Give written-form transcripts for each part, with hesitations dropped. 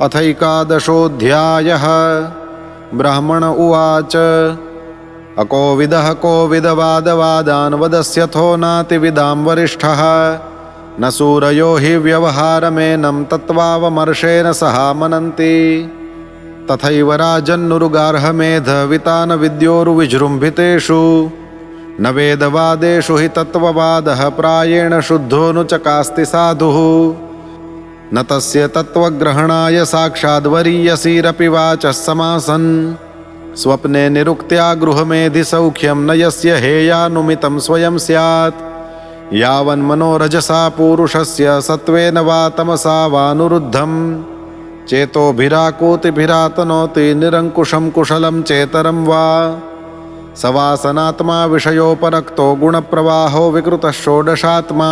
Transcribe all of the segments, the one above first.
अथैकादशोऽध्यायः। ब्राह्मण उवाच अकोविदः कोविदवादवादान् वदस्यथो नातिविदां वरिष्ठः न सूरयो हि व्यवहारमेनं तत्त्वावमर्शेन सहा मनन्ति तथैव राजन्नुरुगार्हमेधवितान विद्योरुविजृम्भितेषु न वेदवादेषु हि तत्त्ववादः प्रायेण शुद्धोऽनुचकास्ति साधुः न तस्य तत्त्वग्रहणाय साक्षाद्वरीयसीरपि वाचः समासन् स्वप्ने निरुक्त्या गृहमेधिसौख्यं न यस्य हेयानुमितं स्वयं स्यात् यावन्मनोरजसा पूरुषस्य सत्त्वेन वा तमसा वानुरुद्धं चेतोभिराकोतिभिरातनोति निरङ्कुशं कुशलं चेतरं वा सवासनात्मा विषयोपरक्तो गुणप्रवाहो विकृतः षोडशात्मा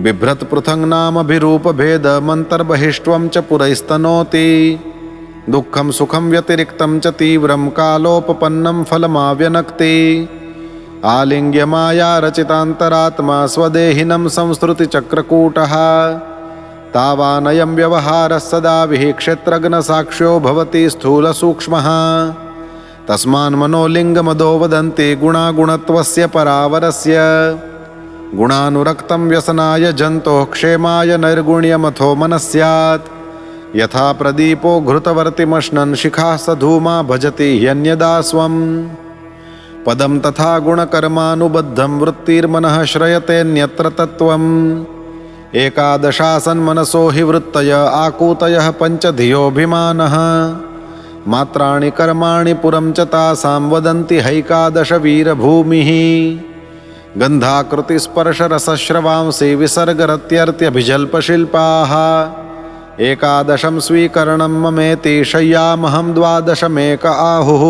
बिभ्रत्पृथङ् नामभिरूपभेदमन्तर्बहिष्त्वं च पुरैस्तनोति दुःखं सुखं व्यतिरिक्तं च तीव्रं कालोपपन्नं फलमाव्यनक्ति आलिङ्ग्यमाया रचितान्तरात्मा स्वदेहिनं संसृतिचक्रकूटः तावानयं व्यवहारः सदा विहिक्षेत्रज्ञसाक्ष्यो भवति स्थूलसूक्ष्मः तस्मान्मनोलिङ्गमदो वदन्ति गुणागुणत्वस्य परावरस्य गुणानुरक्तं व्यसनाय जन्तोः क्षेमाय नैर्गुण्यमथो मनः स्यात् यथा प्रदीपो घृतवर्तिमश्नन् शिखाः स धूमा भजति ह्यन्यदा स्वं पदं तथा गुणकर्मानुबद्धं वृत्तिर्मनः श्रयतेऽन्यत्र तत्त्वम् एकादशासन्मनसो हि वृत्तय आकूतयः पञ्चधियोऽभिमानः मात्राणि कर्माणि पुरं च तासां वदन्ति हैकादश वीरभूमिः गन्धाकृतिस्पर्शरसश्रवांसि विसर्गरत्यर्त्यभिजल्पशिल्पाः एकादशं स्वीकरणं ममेति शय्यामहं द्वादशमेक आहुः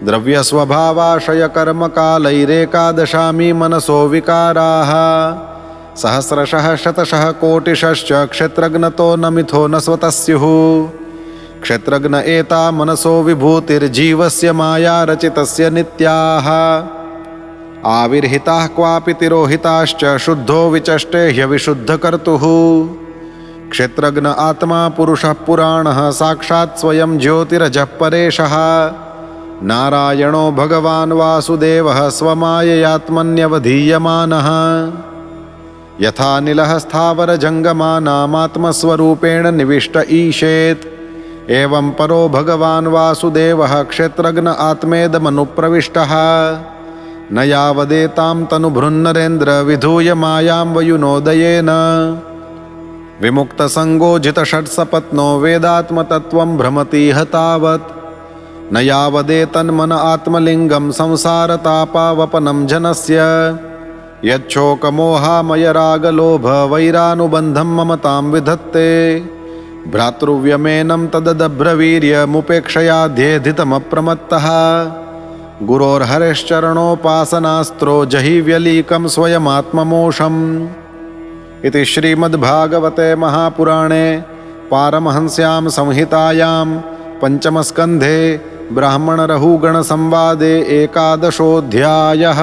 द्रव्यस्वभावाशयकर्मकालैरेकादशामी मनसो विकाराः सहस्रशः शतशः कोटिशश्च क्षेत्रज्ञतो न मिथो न स्वतः स्युः क्षेत्रज्ञ एता मनसो विभूतिर्जीवस्य माया रचितस्य नित्याः आविर्हिताः क्वापि तिरोहिताश्च शुद्धो विचष्टे ह्यविशुद्धकर्तुः क्षेत्रज्ञ आत्मा पुरुषः पुराणः साक्षात् स्वयं ज्योतिरजः परेशः नारायणो भगवान् वासुदेवः स्वमाययात्मन्यवधीयमानः यथा निलः स्थावरजङ्गमानामात्मस्वरूपेण निविष्ट ईशेत् एवं परो भगवान् वासुदेवः क्षेत्रज्ञ आत्मेदमनुप्रविष्टः न यावदेतां तनुभृन्नरेन्द्र विधूय मायां वयुनोदयेन विमुक्तसङ्गोजितषट्सपत्नो वेदात्मतत्त्वं भ्रमतीह तावत् न यावदेतन्मन आत्मलिङ्गं संसारतापावपनं जनस्य यच्छोकमोहामयरागलोभ वैरानुबन्धं ममतां विधत्ते भ्रातृव्यमेनं तददभ्रवीर्यमुपेक्षयाध्येधितमप्रमत्तः गुरोर्हरेश्चरणोपासनास्त्रो जहिव्यलीकं स्वयमात्ममोषम् इति श्रीमद्भागवते महापुराणे पारमहंस्यां संहितायां पंचमस्कन्धे ब्राह्मणरहुगणसंवादे एकादशोऽध्यायः।